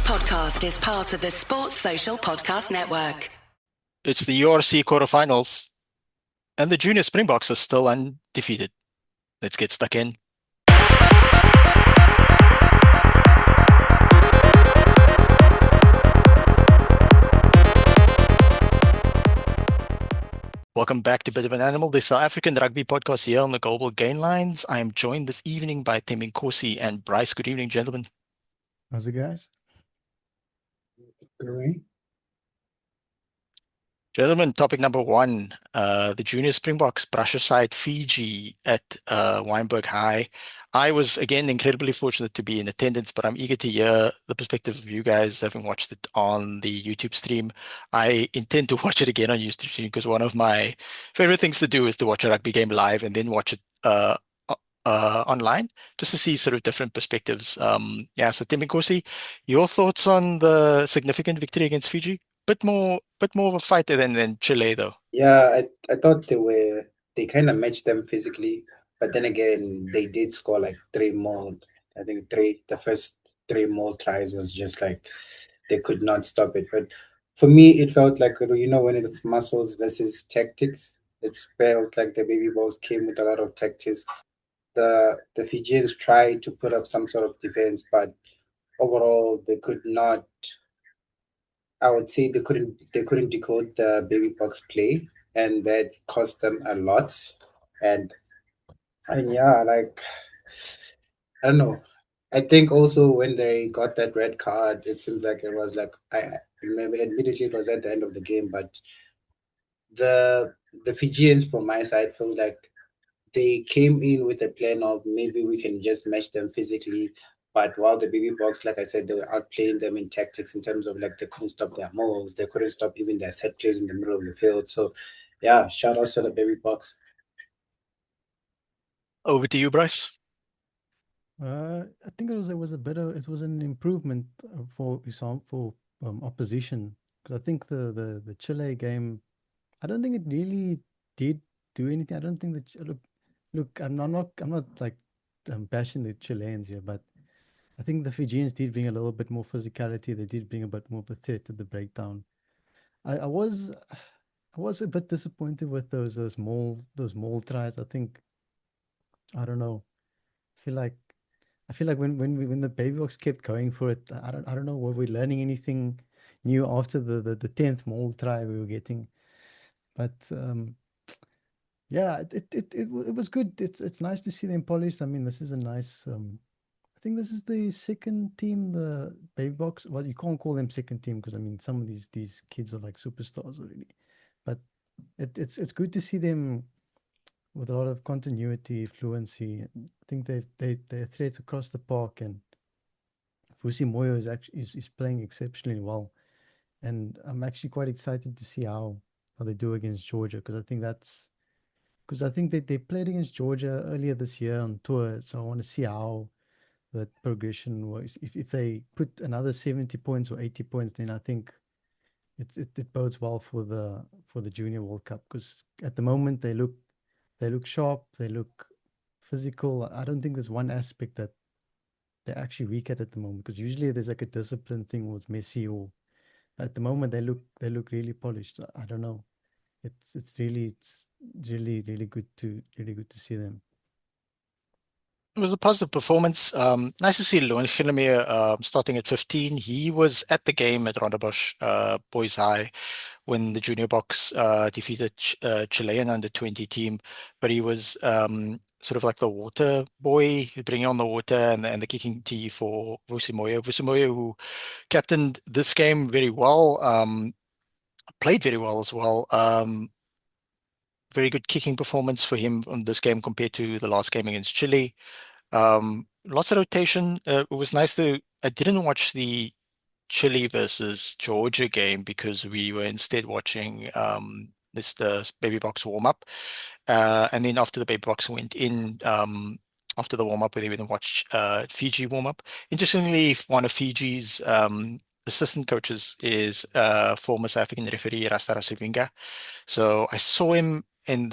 podcast is part of the Sports Social Podcast Network. It's the URC Quarterfinals, and the Junior Springboks are still undefeated. Let's get stuck in. Welcome back to Bit of an Animal, the South African Rugby podcast here on the Global Gainlines. I am joined this evening by Thembinkosi and Bryce. Good evening, gentlemen. How's it, guys? Great. Gentlemen, topic number one, the Junior Springboks brush aside Fiji at Wynberg High. I was, again, incredibly fortunate to be in attendance, but I'm eager to hear the perspective of you guys having watched it on the YouTube stream. I intend to watch it again on YouTube stream because one of my favorite things to do is to watch a rugby game live and then watch it online, just to see sort of different perspectives. So Thembinkosi, your thoughts on the significant victory against Fiji? Bit more of a fighter than Chile, though. Yeah, I thought they kind of matched them physically, but then again, they did score like three more. I think the first three more tries was just like they could not stop it. But for me, it felt like, when it's muscles versus tactics, it felt like the Baby Bows came with a lot of tactics. The Fijians tried to put up some sort of defense, but overall they could not. I would say they couldn't decode the Baby Box play, and that cost them a lot. And yeah, like, I don't know. I think also when they got that red card, it seems like it was like, I remember admittedly it was at the end of the game, but the Fijians from my side feel like they came in with a plan of maybe we can just match them physically. But while the Baby Box, like I said, they were outplaying them in tactics in terms of like they couldn't stop their moves, they couldn't stop even their set plays in the middle of the field. So yeah, shout out to the Baby Box. Over to you, Bryce. I think it was an improvement for opposition, because I think the Chile game, I don't think it really did do anything. I don't think that look, I'm not like bashing the Chileans here, but I think the Fijians did bring a little bit more physicality. They did bring a bit more of a threat to the breakdown. I was a bit disappointed with those maul tries. I don't know. I feel like when the Baby Box kept going for it, I don't know, were we learning anything new after the 10th maul try we were getting? But yeah, it was good. It's nice to see them polished. I mean, this is a nice. I think this is the second team, the Baby Box. Well, you can't call them second team because I mean some of these kids are like superstars already. But it's good to see them with a lot of continuity, fluency. I think they're a threat across the park, and Vusi Moyo is playing exceptionally well. And I'm actually quite excited to see how they do against Georgia, because I think they played against Georgia earlier this year on tour. So I want to see how that progression was. If they put another 70 points or 80 points, then I think it bodes well for the Junior World Cup, because at the moment they look sharp, they look physical. I don't think there's one aspect that they're actually weak at the moment, because usually there's like a discipline thing with Messi, or at the moment they look really polished. I don't know. It's really good to see them. It was a positive performance. Nice to see Loan starting at 15. He was at the game at Stellenbosch Boys High when the Junior Boks defeated Chilean under-20 team, but he was sort of like the water boy, bringing on the water and the kicking tee for Vusi Moyo. Vusi Moyo, who captained this game very well, played very well as well. Very good kicking performance for him on this game compared to the last game against Chile. Lots of rotation. It was nice I didn't watch the Chile versus Georgia game because we were instead watching the Baby Box warm up, and then after the Baby Box went in, after the warm up, we went and watched Fiji warm up. Interestingly, one of Fiji's assistant coaches is former South African referee Rasta Rasavinga. So I saw him at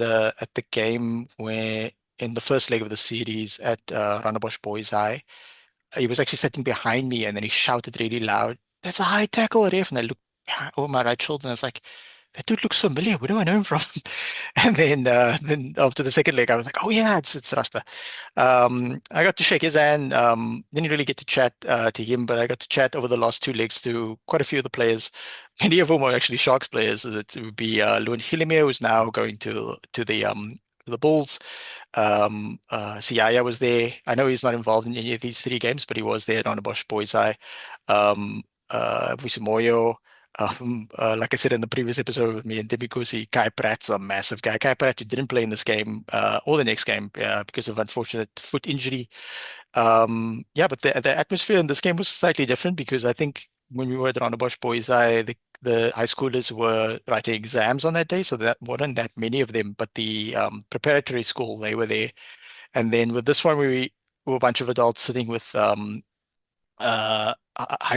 the game where in the first leg of the series at Stellenbosch Boys High. he was actually sitting behind me, and then he shouted really loud, "That's a high tackle, ref!" And I looked over my right shoulder, and I was like, "That dude looks familiar. Where do I know him from?" And then after the second leg, I was like, "Oh yeah, it's Rasta." I got to shake his hand. Didn't really get to chat to him, but I got to chat over the last two legs to quite a few of the players. Many of whom are actually Sharks players. It would be Leuven Gillemeier, who's now going to the Bulls. Siaya was there. I know he's not involved in any of these three games, but he was there at Stellenbosch Boys Eye. Vusamoyo, like I said in the previous episode with me and Demikosi, Kai Pratt's a massive guy. Kai Pratt, who didn't play in this game or the next game because of unfortunate foot injury. Yeah, but the atmosphere in this game was slightly different because I think when we were at Stellenbosch Boys Eye, the high schoolers were writing exams on that day, so that wasn't that many of them, but the preparatory school, they were there. And then with this one, we were a bunch of adults sitting with high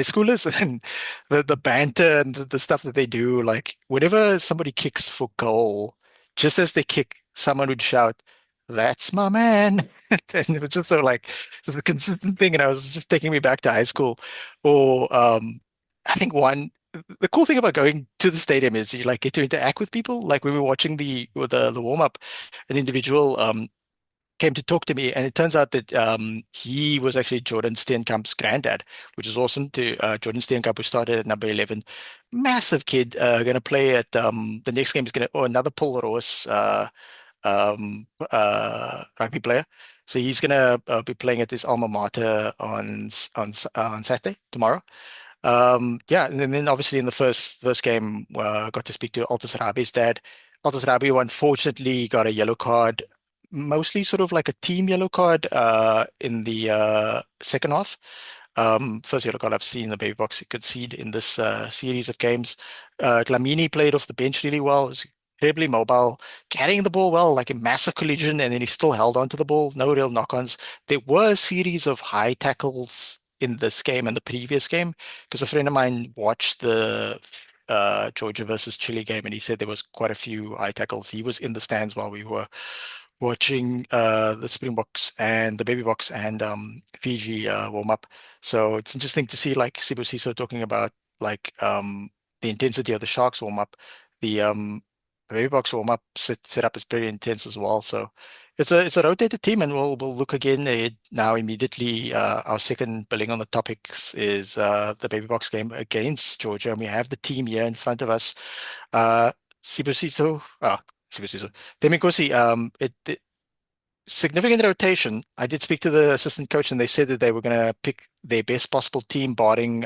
schoolers, and the banter and the stuff that they do, like whenever somebody kicks for goal, just as they kick, someone would shout, "That's my man." And it was just so like just a consistent thing, and I was just taking me back to high school. Or I think the cool thing about going to the stadium is you like get to interact with people. Like we were watching the warm up, an individual came to talk to me, and it turns out that he was actually Jordan Steenkamp's granddad, which is awesome. To Jordan Steenkamp, who started at number 11, massive kid, going to play at the next game is going to another Pual Roos rugby player. So he's going to be playing at his alma mater on Saturday, tomorrow. Yeah, and then obviously in the first game, I got to speak to Altus Rabi's dad. Altus Rabi, who unfortunately got a yellow card, mostly sort of like a team yellow card in the second half. First yellow card I've seen the Baby Boks concede in this series of games. Glamini played off the bench really well. Was incredibly mobile, carrying the ball well, like a massive collision, and then he still held onto the ball. No real knock-ons. There were a series of high tackles in this game and the previous game, because a friend of mine watched the Georgia versus Chile game, and he said there was quite a few high tackles. He was in the stands while we were watching the Springboks and the Baby Boks and Fiji warm up. So it's interesting to see like Sibusiso talking about like the intensity of the Sharks warm up. The Baby Boks warm up set up is pretty intense as well. So it's a rotated team, and we'll look again now immediately. Our second billing on the topics is the Baby Boks game against Georgia, and we have the team here in front of us. Sibusiso, Sibusiso. Demikosi, significant rotation. I did speak to the assistant coach, and they said that they were going to pick their best possible team, barring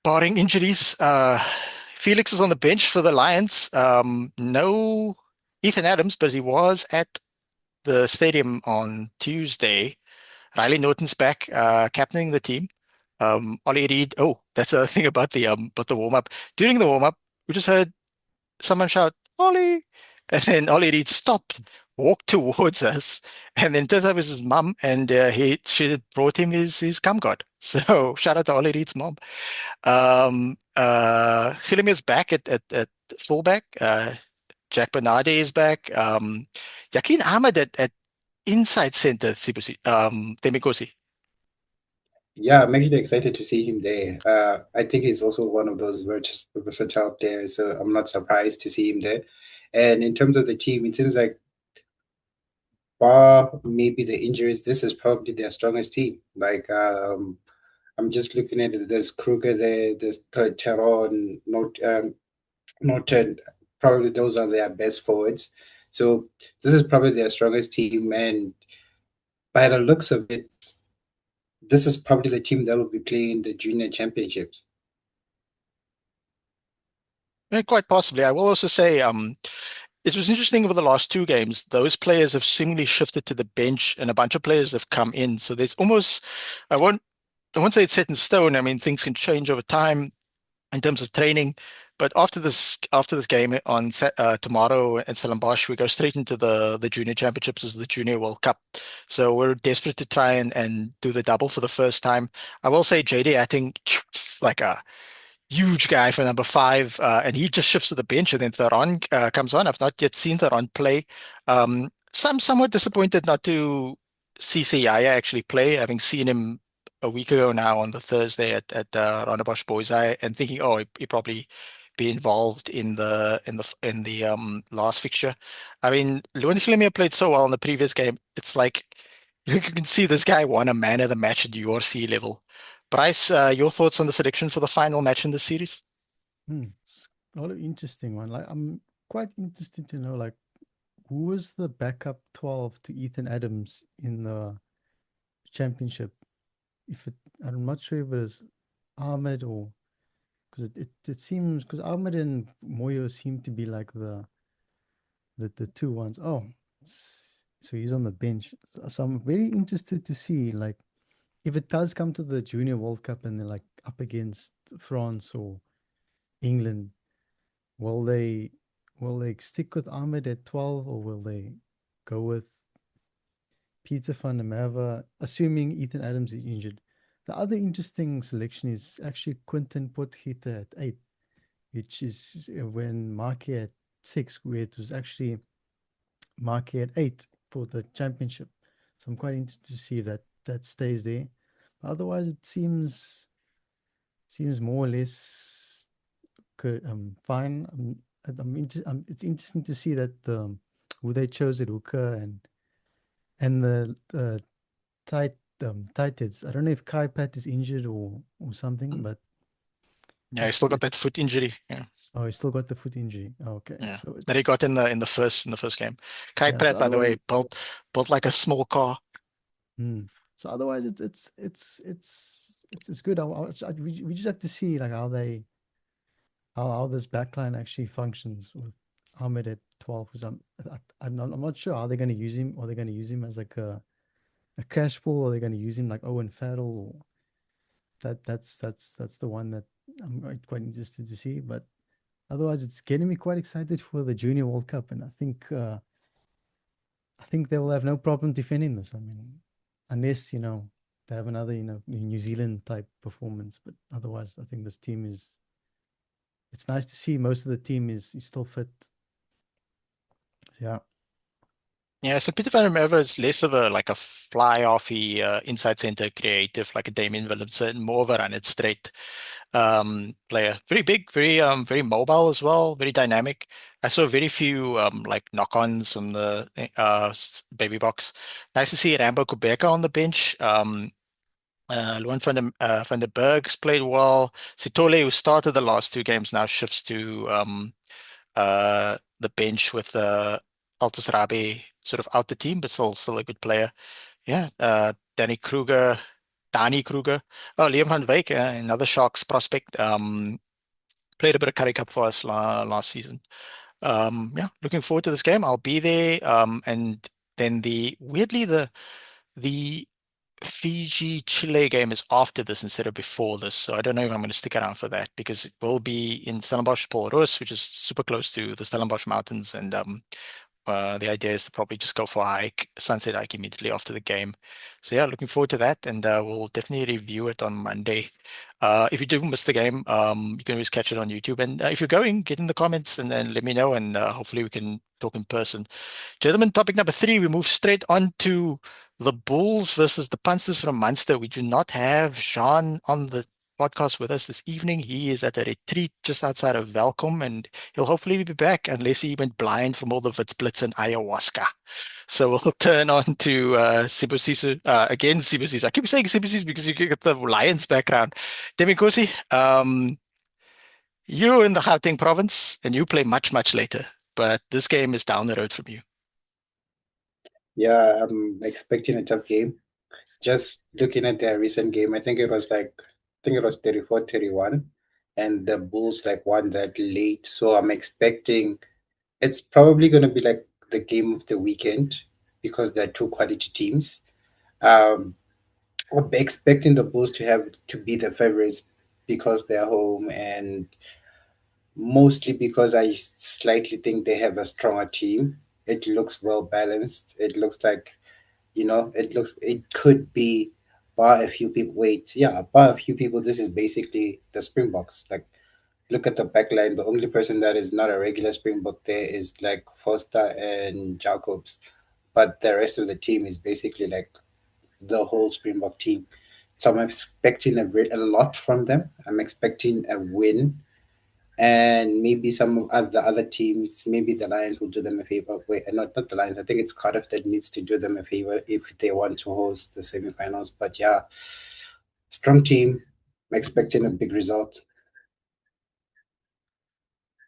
injuries. Felix is on the bench for the Lions. No Ethan Adams, but he was at the stadium on Tuesday. Riley Norton's back, captaining the team. Ollie Reed. Oh, that's the thing about the warm up. During the warm up, we just heard someone shout, "Ollie!" And then Ollie Reed stopped, walked towards us, and then turns out it was his mum, and she had brought him his cum guard. So shout out to Ollie Reed's mom. Gillemeer's back at fullback. Jack Bernardi is back. Yakin Ahmed at inside center, Demikosi. Yeah, I'm actually excited to see him there. I think he's also one of those versatile players, so I'm not surprised to see him there. And in terms of the team, it seems like bar maybe the injuries, this is probably their strongest team. Like I'm just looking at it. There's Kruger there, there's Teron, Norton. Probably those are their best forwards. So this is probably their strongest team, and by the looks of it, this is probably the team that will be playing the junior championships. Yeah, quite possibly. I will also say, it was interesting over the last two games. Those players have seemingly shifted to the bench, and a bunch of players have come in. So there's almost, I won't say it's set in stone. I mean, things can change over time in terms of training. But after this game on tomorrow in Stellenbosch, we go straight into the junior championships, as the Junior World Cup. So we're desperate to try and do the double for the first time. I will say JD, I think, like a huge guy for number 5, and he just shifts to the bench, and then Theron comes on. I've not yet seen Theron play. So I'm somewhat disappointed not to CCI actually play, having seen him a week ago now on the Thursday at Stellenbosch Boys Eye, and thinking, oh, he probably be involved in the last fixture. I mean, Lewin played so well in the previous game. It's like you can see this guy won a man of the match at URC level. Bryce, your thoughts on the selection for the final match in the series? It's a lot of interesting one. Like, I'm quite interested to know, like, who was the backup 12 to Ethan Adams in the championship? I'm not sure if it was Ahmed or because it seems because Ahmed and Moyo seem to be like the two ones. Oh, so he's on the bench. So I'm very interested to see like if it does come to the Junior World Cup and they're like up against France or England, will they stick with Ahmed at 12 or will they go with Peter van der Merwe, assuming Ethan Adams is injured? The other interesting selection is actually Quinton Potgieter at 8, which is when Marky at 6, where it was actually Marky at 8 for the championship. So I'm quite interested to see if that stays there. Otherwise, it seems more or less good. Fine. It's interesting to see that who they chose at hooker and the tight heads. I don't know if Kai Pat is injured or something, but Yeah, he still got that foot injury. Yeah. Oh, he still got the foot injury. Okay, Yeah. so That he it's got in the first game. Kai yeah. So Pratt, by the way, otherwise, built like a small car. so otherwise, it's good. We just have to see like how this backline actually functions with Ahmed at 12. Because I'm not sure. Are they going to use him? Are they going to use him as like a crash ball? Or are they going to use him like Owen Farrell? Or that's the one that I'm quite interested to see. But otherwise, it's getting me quite excited for the Junior World Cup, and I think they will have no problem defending this. I mean, unless they have another New Zealand type performance, but otherwise, I think this team is. It's nice to see most of the team is still fit. Yeah. Yeah, so Peter van der Merwe is less of a fly-offy inside center creative like a Damien Willemse, more of a run it straight player. Very big, very mobile as well, very dynamic. I saw very few like knock-ons on the baby box. Nice to see Rambo Kubeka on the bench. Luan van der Berg's played well. Sitole, who started the last two games, now shifts to the bench with Altus Rabe sort of out the team, but still a good player. Yeah, Danny Kruger. Oh, Liam van Wyk, another Sharks prospect. Played a bit of Currie Cup for us last season. Yeah, looking forward to this game. I'll be there. And then weirdly the Fiji Chile game is after this instead of before this, so I don't know if I'm going to stick around for that because it will be in Stellenbosch, Pual Roos, which is super close to the Stellenbosch Mountains, and the idea is to probably just go for a hike, sunset hike immediately after the game. So yeah, looking forward to that, and we'll definitely review it on Monday. If you do miss the game, you can always catch it on YouTube, and if you're going, get in the comments and then let me know, and hopefully we can talk in person. Gentlemen, topic number 3, we move straight on to the Bulls versus the Punsters from Munster. We do not have Jean on the podcast with us this evening. He is at a retreat just outside of Welkom, and he'll hopefully be back unless he went blind from all the Witsblitz and ayahuasca. So we'll turn on to Sibusiso. Again, Sibusiso. I keep saying Sibusiso because you get the Lions background. Demikosi, you're in the Gauteng province and you play much, much later, but this game is down the road from you. Yeah, I'm expecting a tough game. Just looking at their recent game, I think it was 34-31, and the Bulls won that late. So I'm expecting it's probably going to be like the game of the weekend because they're two quality teams. Um, I'm expecting the Bulls to be the favorites because they're home, and mostly because I slightly think they have a stronger team. It looks well balanced. It looks like it could be bar a few people. Wait, yeah, bar a few people. This is basically the Springboks. Like, look at the back line. The only person that is not a regular Springbok there is like Foster and Jacobs, but the rest of the team is basically like the whole Springbok team. So I'm expecting a lot from them. I'm expecting a win, and maybe some of the other teams, maybe the Lions will do them a favor. Wait, not the Lions. I think it's Cardiff that needs to do them a favor if they want to host the semifinals. But yeah, strong team. I'm expecting a big result.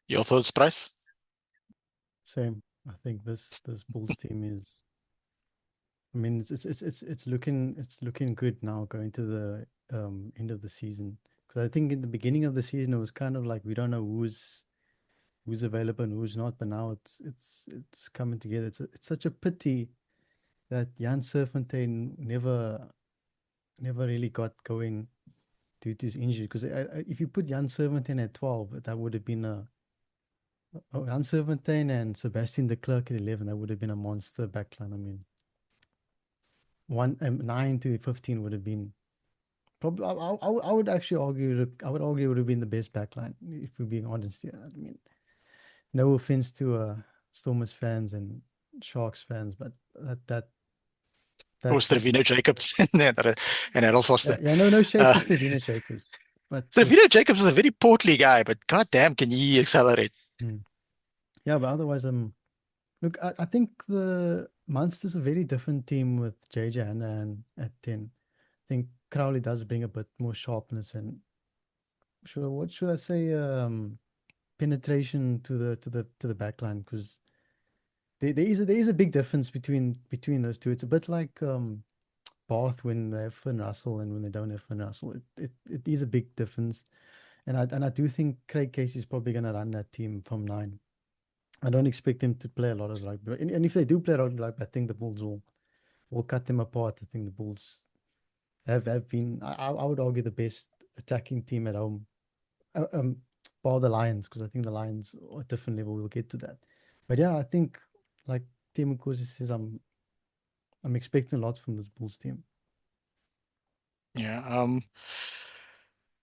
Your thoughts, Bryce? Same. I think this Bulls team is. I mean, it's looking good now going to the end of the season. Because I think in the beginning of the season it was kind of like we don't know who's available and who's not. But now it's coming together. It's such a pity that Jan Serfontein never really got going due to his injury. Because if you put Jan Serfontein at 12, that would have been Jan Serfontein and Sebastian de Klerk at 11. That would have been a monster backline. I mean, 9 to 15 would have been probably. I would actually argue. I would argue it would have been the best backline if we're being honest here. I mean, no offense to Stormers fans and Sharks fans, but that Or Stravino Jacobs and Errol Foster. yeah, no shade to Stravino Jacobs, but Stravino Jacobs is a very portly guy, but goddamn, can he accelerate? Yeah, but otherwise, look, I think the Munster's a very different team with JJ and at 10. I think Crowley does bring a bit more sharpness and what should I say? Penetration to the back line, because there is a big difference between those two. It's a bit like Bath when they have Finn Russell and when they don't have Finn Russell. It is a big difference, and I do think Craig Casey is probably going to run that team from 9. I don't expect them to play a lot of rugby, and if they do play a lot of rugby, I think the Bulls will cut them apart. I think the Bulls have been, I would argue, the best attacking team at home, bar the Lions, because I think the Lions are a different level. We'll get to that, but yeah, I think like Tim Nkosi says, I'm expecting a lot from this Bulls team. Yeah.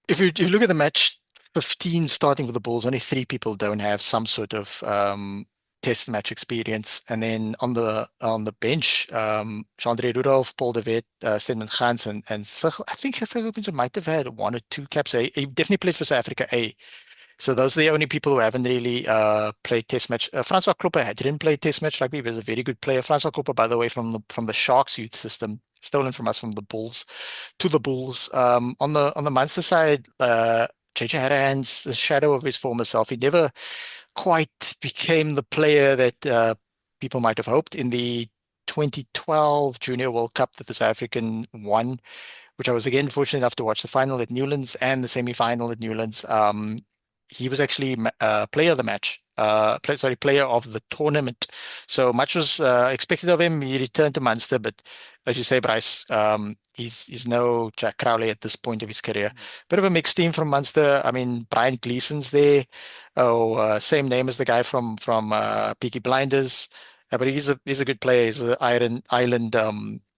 If you look at the match, 15 starting for the Bulls, only 3 people don't have some sort of test match experience. And then on the bench, Jean-André Rudolph, Paul de Wet, Stedman Gans, and Sigel, I think Sigel might have had 1 or 2 caps. He definitely played for South Africa A. So those are the only people who haven't really played test match. Francois Klopper didn't play test match rugby. He was a very good player. Francois Klopper, by the way, from the Sharks youth system, stolen from us from the Bulls to the Bulls. On the Munster side, JJ Harrahan's the shadow of his former self. He never quite became the player that people might have hoped in the 2012 Junior World Cup that the South African won, which I was again fortunate enough to watch the final at Newlands and the semi-final at Newlands. He was actually player of the match, player of the tournament. So much was expected of him. He returned to Munster, but as you say, Bryce, he's no Jack Crowley at this point of his career. Bit of a mixed team from Munster. I mean, Brian Gleeson's there. Same name as the guy from Peaky Blinders, but he's a good player. He's an Island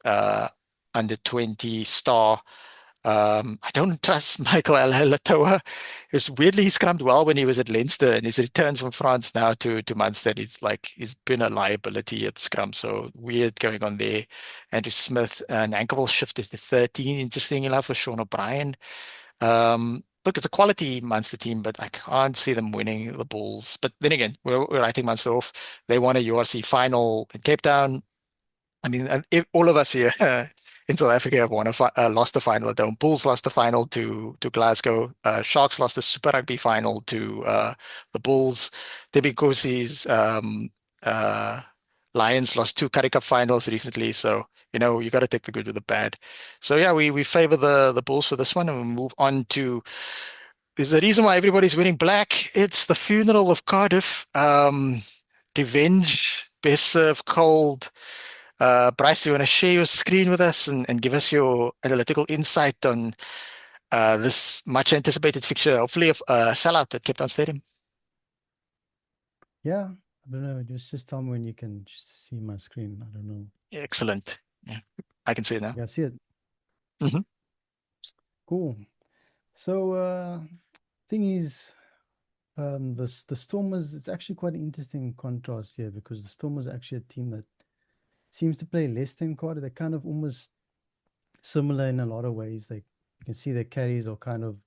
under 20 star. I don't trust Michael Alatoa. It was weirdly he scrummed well when he was at Leinster, and his return from France now to Munster, he's been a liability at scrum. So weird going on there. Andrew Smith, an ankle shift is the 13. Interesting enough for Sean O'Brien. Look, it's a quality Munster team, but I can't see them winning the Bulls. But then again, we're writing Munster off. They won a URC final in Cape Town. I mean, if all of us here in South Africa have lost the final at home. Bulls lost the final to Glasgow. Sharks lost the Super Rugby final to the Bulls. Debbie Nkosi's Lions lost 2 Currie Cup finals recently. So, you got to take the good with the bad. So, yeah, we favor the Bulls for this one, and we move on to. There's a reason why everybody's wearing black. It's the funeral of Cardiff. Revenge, best served cold. Bryce, you want to share your screen with us and give us your analytical insight on this much anticipated fixture, hopefully a sellout at Cape Town Stadium? Yeah, I don't know. Just tell me when you can see my screen. I don't know. Excellent. Yeah, I can see it now. Yeah, I see it. Mm-hmm. Cool. So, thing is, the Stormers, it's actually quite an interesting contrast here, because the Stormers are actually a team that seems to play less than Cardiff. They kind of almost similar in a lot of ways. You can see their carries are kind of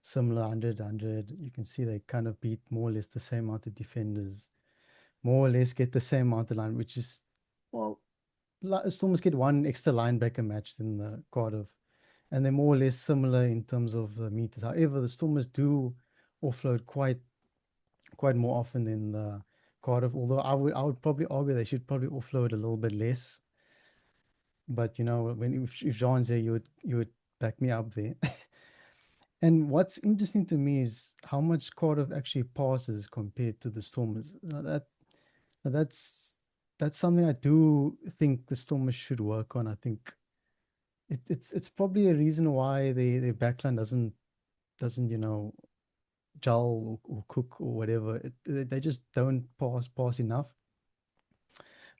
similar, 100, 100. You can see they kind of beat more or less the same amount of defenders, more or less get the same amount of line, which is, well, Stormers get one extra linebacker match than the Cardiff, and they're more or less similar in terms of the meters. However, the Stormers do offload quite more often than the Cardiff, although I would probably argue they should probably offload a little bit less. But if Jean's there, you would back me up there. And what's interesting to me is how much Cardiff actually passes compared to the Stormers. That's something I do think the Stormers should work on. I think it's probably a reason why their backline doesn't gel or cook or whatever. They just don't pass enough.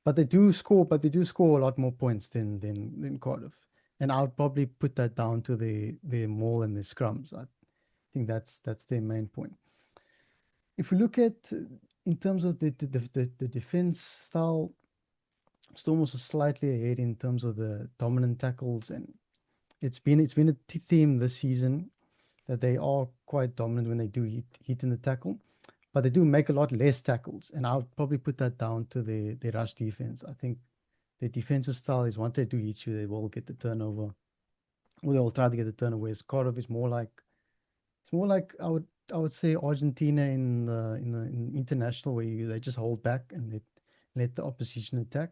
But they do score a lot more points than Cardiff. And I would probably put that down to their maul and their scrums. I think that's their main point. If we look at in terms of the defense style, Stormers are slightly ahead in terms of the dominant tackles, and it's been a theme this season that they are quite dominant when they do hit in the tackle, but they do make a lot less tackles, and I would probably put that down to their rush defense. I think their defensive style is once they do hit you, they will get the turnover, or they will try to get the turnover. Whereas Cardiff is more like I would say Argentina in international, where they just hold back and they let the opposition attack.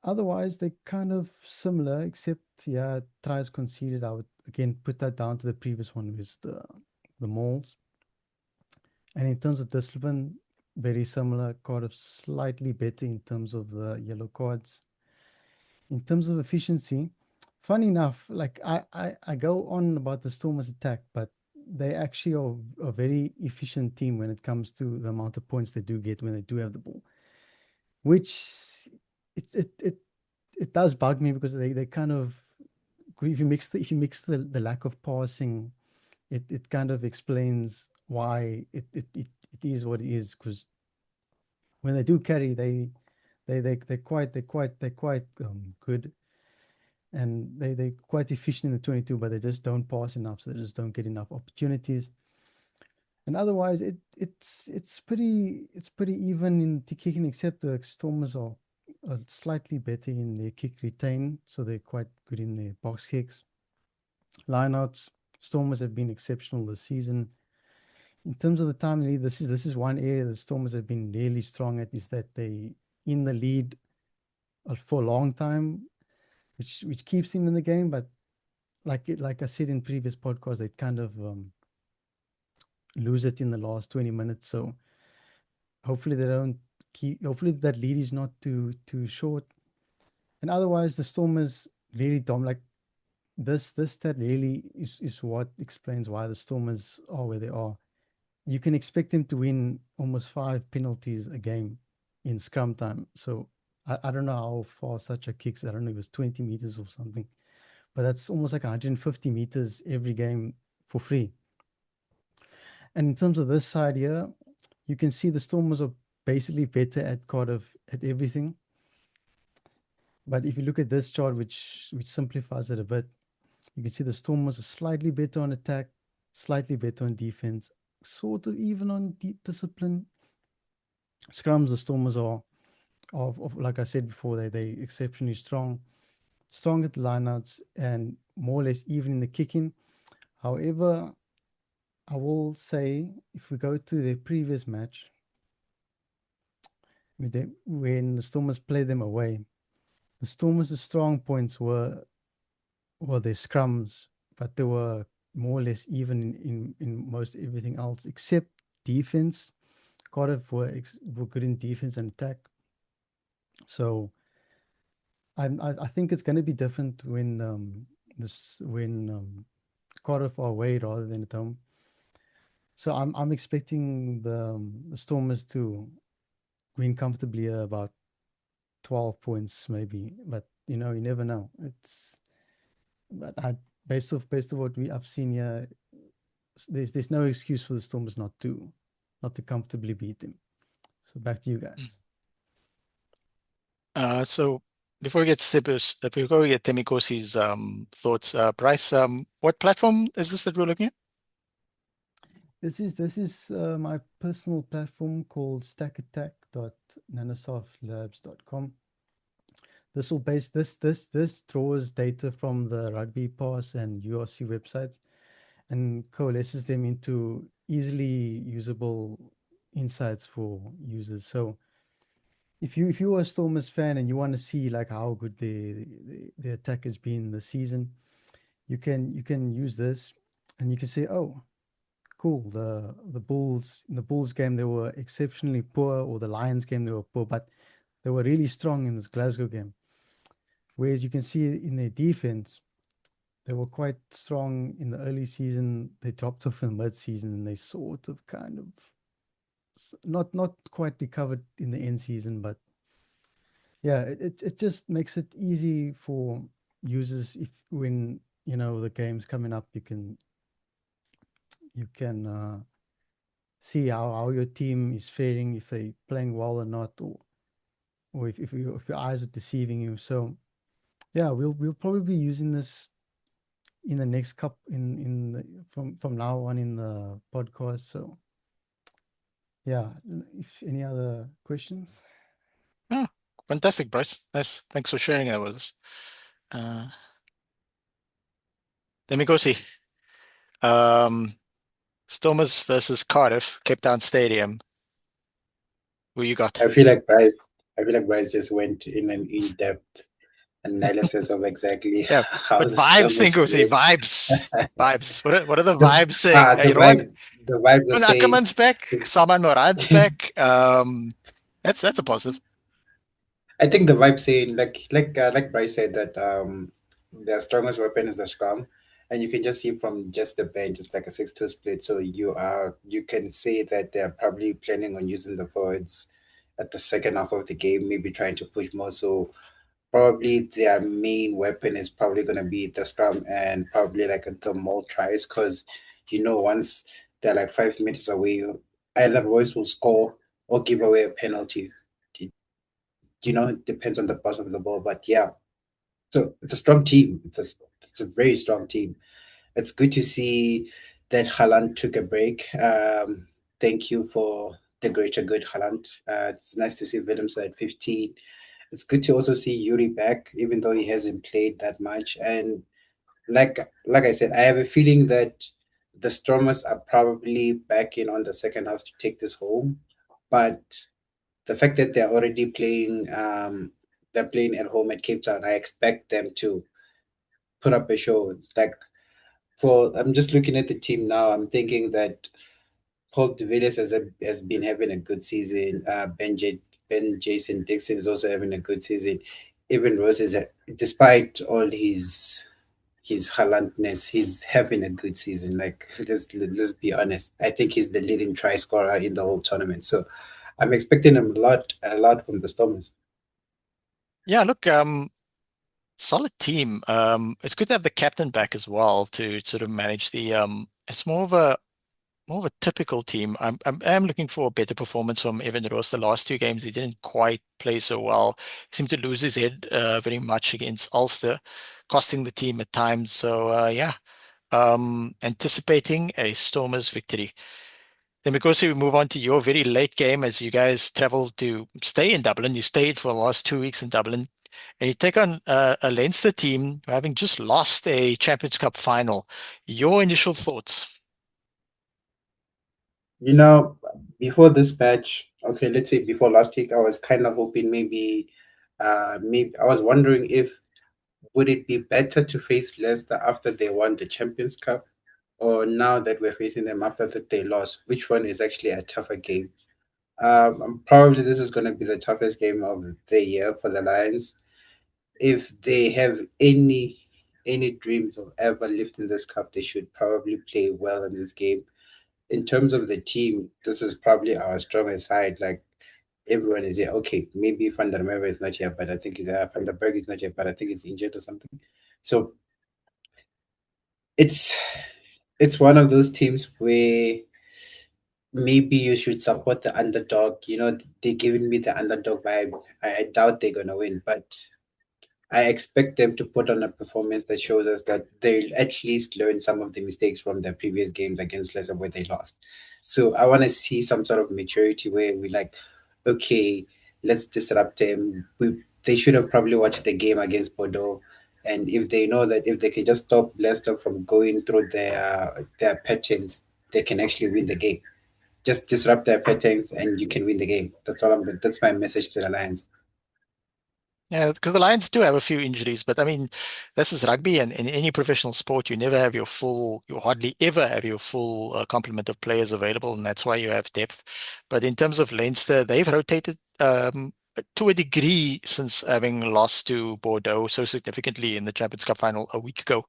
Otherwise, they're kind of similar, except tries conceded. I would again put that down to the previous one, with the mauls. And in terms of discipline, very similar. Cardiff slightly better in terms of the yellow cards. In terms of efficiency, funny enough, like I go on about the Stormers attack, but they actually are a very efficient team when it comes to the amount of points they do get when they do have the ball, which it does bug me, because they kind of, if you mix the lack of passing, it kind of explains why it is what it is. Because when they do carry, they're quite good, and they're quite efficient in the 22, but they just don't pass enough, so they just don't get enough opportunities. And otherwise, it's pretty even in the kicking, except the Stormers are slightly better in their kick retain, so they're quite good in their box kicks. Lineouts, Stormers have been exceptional this season. In terms of the time lead, this is one area the Stormers have been really strong at, is that they in the lead for a long time, which keeps them in the game. But like I said in previous podcasts, they kind of lose it in the last 20 minutes. So hopefully they don't hopefully that lead is not too short. And otherwise, the Stormers really dominate. This stat really is what explains why the Stormers are where they are. You can expect them to win almost 5 penalties a game in scrum time. So I don't know how far such a kicks. I don't know if it was 20 meters or something, but that's almost like 150 meters every game for free. And in terms of this side here, you can see the Stormers are basically better at Cardiff at everything. But if you look at this chart, which simplifies it a bit, you can see the Stormers are slightly better on attack, slightly better on defense, sort of even on discipline. Scrums, the Stormers are, like I said before, they exceptionally strong at the lineouts, and more or less even in the kicking. However, I will say, if we go to their previous match, when the Stormers played them away, the Stormers' strong points were their scrums, but they were more or less even in most everything else except defense. Cardiff were good in defense and attack. So I think it's going to be different when Cardiff are away rather than at home. So I'm expecting the Stormers to win comfortably, about 12 points maybe, but you never know. Based off what I've seen here, there's no excuse for the Stormers not to comfortably beat them. So back to you guys. So Before we get Temikosi's thoughts, Bryce, what platform is this that we're looking at? This is my personal platform called stackattack.nanosoftlabs.com. This will base this draws data from the Rugby Pass and URC websites and coalesces them into easily usable insights for users. So if you're a Stormers fan and you want to see like how good the attack has been this season, you can use this and you can say, oh, cool, the Bulls in the Bulls game they were exceptionally poor, or the Lions game they were poor, but they were really strong in this Glasgow game. Whereas you can see in their defense, they were quite strong in the early season. They dropped off in the mid-season, and they sort of kind of not quite recovered in the end season. But yeah, it just makes it easy for users if when the game's coming up, you can see how your team is faring, if they're playing well or not, or if your eyes are deceiving you. So yeah, we'll probably be using this in the next from now on in the podcast. So yeah, if any other questions? Oh, fantastic, Bryce. Nice. Thanks for sharing that with us. Temikosi, Stormers versus Cardiff, Cape Town Stadium. Who you got? I feel like Bryce just went in an in-depth analysis of exactly Yeah, how but the vibes, Stormers Temikosi, play. vibes. What are the vibes saying? The You know what? vibes are When saying Ackerman's back, Saman Morad's back. That's a positive. I think the vibe saying like Bryce said that their strongest weapon is the scrum, and you can just see from just the bench it's like a 6-2 split. So you can say that they're probably planning on using the forwards at the second half of the game, maybe trying to push more. So probably their main weapon is probably going to be the scrum and probably like the more tries because once they're like 5 minutes away, either Royce will score or give away a penalty. It depends on the pass of the ball. But yeah, so it's a strong team. It's a very strong team. It's good to see that Haaland took a break. Thank you for the greater good, Haaland. It's nice to see Willems at 15. It's good to also see Yuri back, even though he hasn't played that much. And like I said, I have a feeling that the Stormers are probably back in on the second half to take this home. But the fact that they're playing at home at Cape Town, I expect them to put up a show. It's like I'm just looking at the team now. I'm thinking that Paul de Villiers has been having a good season. Ben Jason Dixon is also having a good season. Even Rose despite all his Haalandness, he's having a good season. Like let's be honest. I think he's the leading try scorer in the whole tournament. So I'm expecting him a lot from the Stormers. Yeah, look, solid team. It's good to have the captain back as well to sort of manage the it's more of a typical team. I'm looking for a better performance from Evan Roos. The last two games he didn't quite play so well. He seemed to lose his head very much against Ulster, costing the team at times. So yeah. Anticipating a Stormers victory. Then because we move on to your very late game as you guys travel to stay in Dublin. You stayed for the last 2 weeks in Dublin. And you take on a Leinster team having just lost a Champions Cup final. Your initial thoughts? You know, before this match, okay, let's say before last week, I was kind of hoping maybe I was wondering if would it be better to face Leicester after they won the Champions Cup, or now that we're facing them after that they lost, which one is actually a tougher game? Probably this is going to be the toughest game of the year for the Lions. If they have any dreams of ever lifting this cup, they should probably play well in this game. In terms of the team, this is probably our strongest side. Like everyone is here. Okay, maybe Van der Merwe is not here, but I think Van der Berg is not here, but I think he's injured or something. So it's it's one of those teams where maybe you should support the underdog. They're giving me the underdog vibe. I doubt they're gonna win, but I expect them to put on a performance that shows us that they'll at least learn some of the mistakes from their previous games against Leicester where they lost. So I want to see some sort of maturity where we like, okay, let's disrupt them. They should have probably watched the game against Bordeaux. And if they know that if they can just stop Leicester from going through their patterns, they can actually win the game. Just disrupt their patterns and you can win the game. That's my message to the Lions. Yeah, because the Lions do have a few injuries, but I mean, this is rugby, and in any professional sport, you never have you hardly ever have your full complement of players available, and that's why you have depth. But in terms of Leinster, they've rotated to a degree since having lost to Bordeaux so significantly in the Champions Cup final a week ago.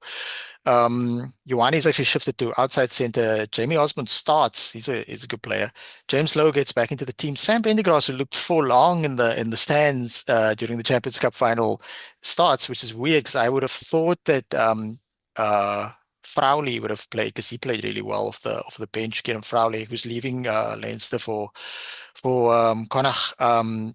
Ioane's actually shifted to outside centre. Jamie Osmond starts. He's a good player. James Lowe gets back into the team. Sam Pendergrass, who looked for long in the stands during the Champions Cup final, starts, which is weird because I would have thought that Frowley would have played because he played really well off the bench. Kieran Frowley, who's leaving Leinster for Connacht.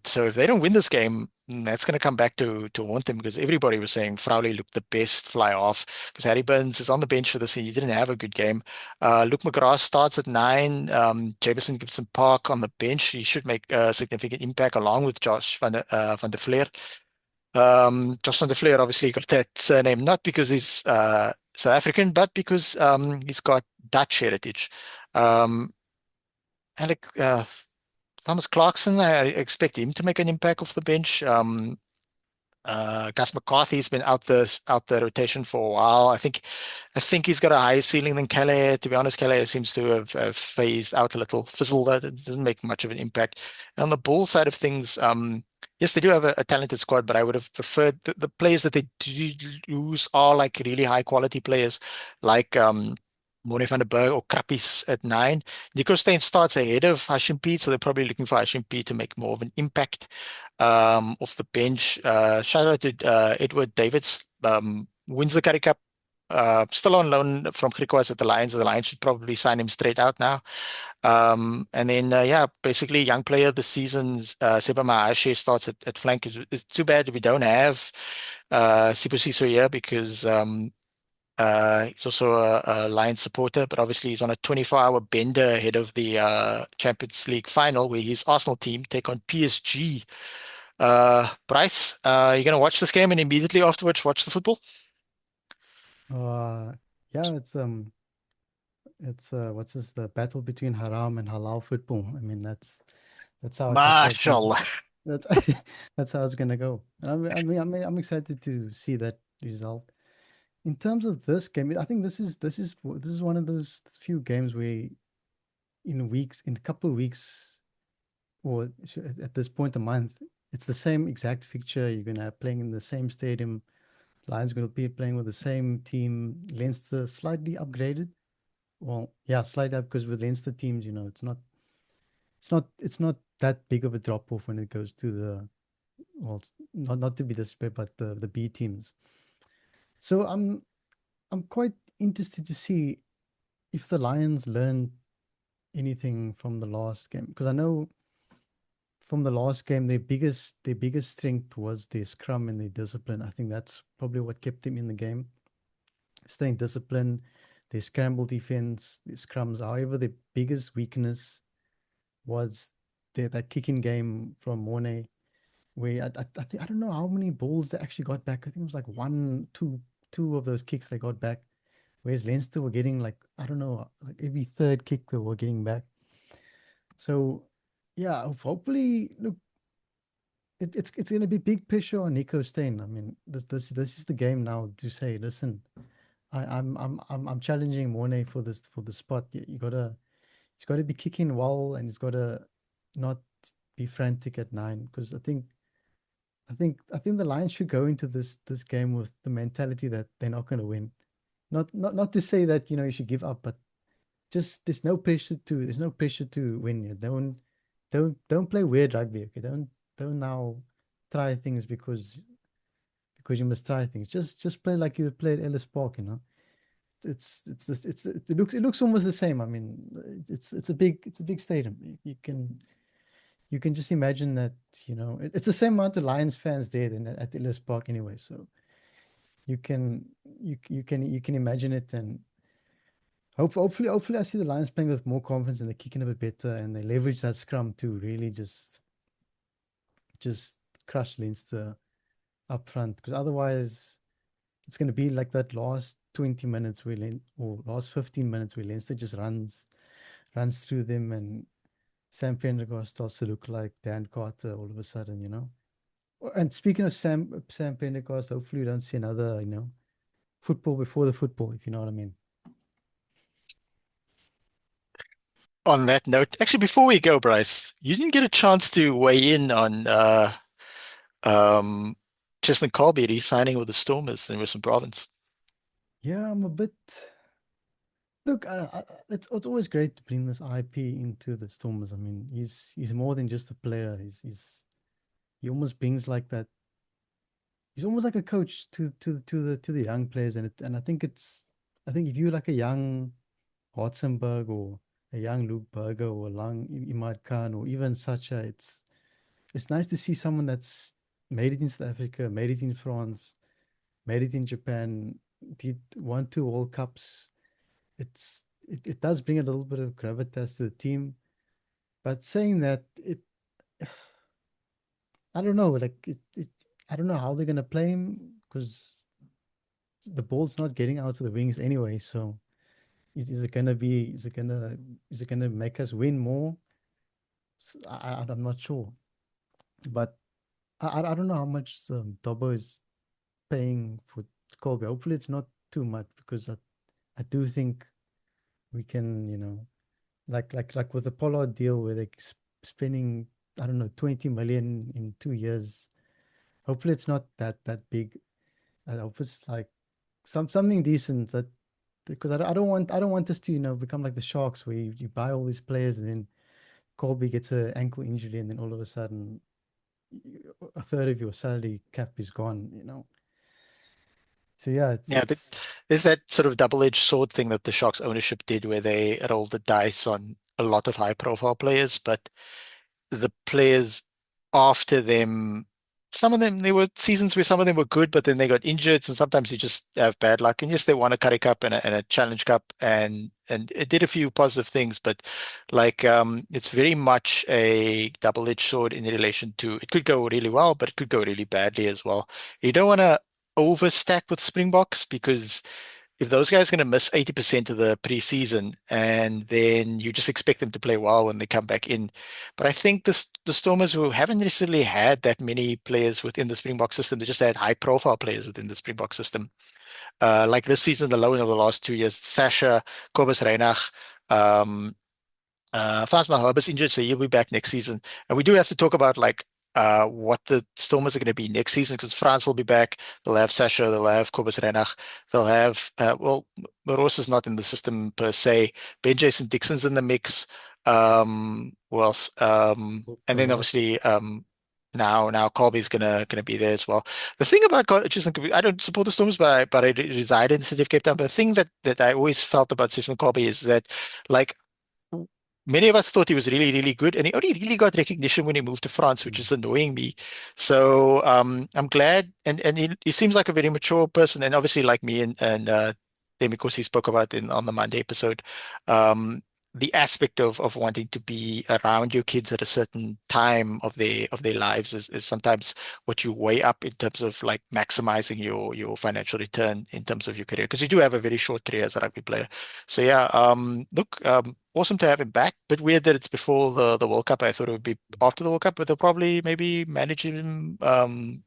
So if they don't win this game, that's going to come back to haunt them because everybody was saying Frowley looked the best fly off because Harry Burns is on the bench for this and he didn't have a good game. Luke McGrath starts at 9. Jameson Gibson Park on the bench. He should make a significant impact along with Josh van der Fleer. Josh van der Fleer obviously got that surname not because he's South African, but because he's got Dutch heritage. And like Thomas Clarkson, I expect him to make an impact off the bench. Gus McCarthy's been out the rotation for a while. I think he's got a higher ceiling than Calais. To be honest, Calais seems to have phased out a little, fizzled out. It doesn't make much of an impact. And on the Bulls side of things, yes, they do have a talented squad, but I would have preferred the players that they do lose are like really high quality players, like Morne van der Berg or Krappies at 9. Nico Steyn starts ahead of Hashim Pete, so they're probably looking for Hashim Pete to make more of an impact off the bench. Shout out to Edward Davids, wins the Currie Cup. Still on loan from Griquas at the Lions. The Lions should probably sign him straight out now. And then, basically young player this season's Seba Mahashe starts at flank. It's too bad we don't have Sibusiso here because he's also a Lions supporter, but obviously he's on a 24-hour bender ahead of the Champions League final where his Arsenal team take on PSG. Bryce, you're going to watch this game and immediately afterwards watch the football? Yeah, it's what's this, the battle between haram and halal football. I mean, that's how Mashallah. that's that's how it's gonna go. I'm excited to see that result. In terms of this game, I think this is one of those few games where in a couple of weeks, or at this point a month, it's the same exact fixture. You're gonna have playing in the same stadium. Lions going to be playing with the same team. Leinster slightly upgraded. Well, yeah, slightly up because with Leinster teams, it's not that big of a drop off when it goes to the, well, not to be disrespectful, but the B teams. So I'm quite interested to see if the Lions learned anything from the last game, because I know from the last game their biggest strength was their scrum and their discipline. I think that's probably what kept them in the game. Staying disciplined, their scramble defense, their scrums. However, their biggest weakness was that kicking game from Morne, where I think I don't know how many balls they actually got back. I think it was like two of those kicks they got back. Whereas Leinster were getting like, I don't know, like every third kick they were getting back. So yeah, hopefully, look, it's going to be big pressure on Nico Steyn. I mean, this is the game now to say, listen, I'm challenging Morne for the spot. He's got to be kicking well, and he's got to not be frantic at 9, because I think the Lions should go into this game with the mentality that they're not going to win. Not to say that you should give up, but just there's no pressure to win. Don't play weird rugby. Okay, don't now try things because you must try things. Just play like you played Ellis Park. It looks almost the same. I mean, it's a big stadium. You you can just imagine that, it's the same amount of Lions fans there than at Ellis Park anyway. So you can imagine it, and hopefully I see the Lions playing with more confidence and they're kicking a bit better and they leverage that scrum to really just crush Leinster up front, because otherwise it's going to be like that last 20 minutes or last 15 minutes where Leinster just runs through them, and Sam Pendergast starts to look like Dan Carter all of a sudden. And speaking of Sam Pendergast, hopefully we don't see another, football before the football, if you know what I mean. On that note, actually, before we go, Bryce, you didn't get a chance to weigh in on Cheslin Colby re-signing with the Stormers in Western Province. Yeah, I'm a bit. Look, it's always great to bring this IP into the Stormers. I mean, he's more than just a player. He almost brings like that. He's almost like a coach to the young players, and I think if you're like a young Hartzenberg or a young Luke Berger or a young Imad Khan or even Sacha, it's nice to see someone that's made it in South Africa, made it in France, made it in Japan, did 1-2 World Cups. It does bring a little bit of gravitas to the team. But saying that, I don't know, like I don't know how they're gonna play him, because the ball's not getting out to the wings anyway. So is it gonna make us win more? I'm not sure. But I don't know how much Dobbo is paying for Colby. Hopefully it's not too much, because I do think we can, like with the Pollard deal where they're spending, I don't know, 20 million in 2 years. Hopefully it's not that big. I hope it's like something decent, that because I don't want us to become like the Sharks, where you buy all these players and then Colby gets an ankle injury and then all of a sudden a third of your salary cap is gone. So yeah, there's that sort of double-edged sword thing that the Sharks ownership did, where they rolled the dice on a lot of high-profile players, but the players after them, some of them, there were seasons where some of them were good, but then they got injured, and sometimes you just have bad luck. And yes, they won a Currie Cup and a Challenge Cup, and it did a few positive things, but like it's very much a double-edged sword in relation to, it could go really well, but it could go really badly as well. You don't want to overstack with Springboks, because if those guys are going to miss 80% of the preseason, and then you just expect them to play well when they come back in. But I think the Stormers, who haven't necessarily had that many players within the Springbok system, they just had high profile players within the Springbok system. Like this season alone, over the last 2 years, Sasha, Kobus Reinach, Frans Malherbe is injured, so he'll be back next season. And we do have to talk about like what the Stormers are going to be next season, because France will be back. They'll have Sasha, they'll have Kobus Reinach, they'll have Roos is not in the system per se. Ben Jason Dixon's in the mix. Who else? And then obviously now Colby's gonna be there as well. The thing about I don't support the Stormers, but I reside in the city of Cape Town. But the thing that I always felt about Stephen Colby is that, like, many of us thought he was really, really good, and he only really got recognition when he moved to France, which is annoying me. So I'm glad, and he seems like a very mature person, and obviously like me and Demi Kosi spoke about on the Monday episode, the aspect of wanting to be around your kids at a certain time of their lives is sometimes what you weigh up in terms of like maximizing your financial return in terms of your career, because you do have a very short career as a rugby player. So yeah, look, awesome to have him back. Bit weird that it's before the World Cup. I thought it would be after the World Cup, but they'll probably maybe manage him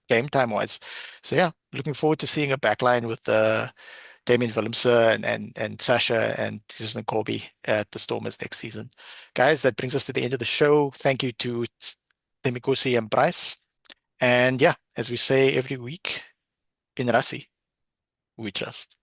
game time wise. So yeah, looking forward to seeing a backline with Damien Willemse and Sasha and Susan Colby at the Stormers next season. Guys, that brings us to the end of the show. Thank you to Demikosi and Bryce. And yeah, as we say every week, in Rasi, we trust.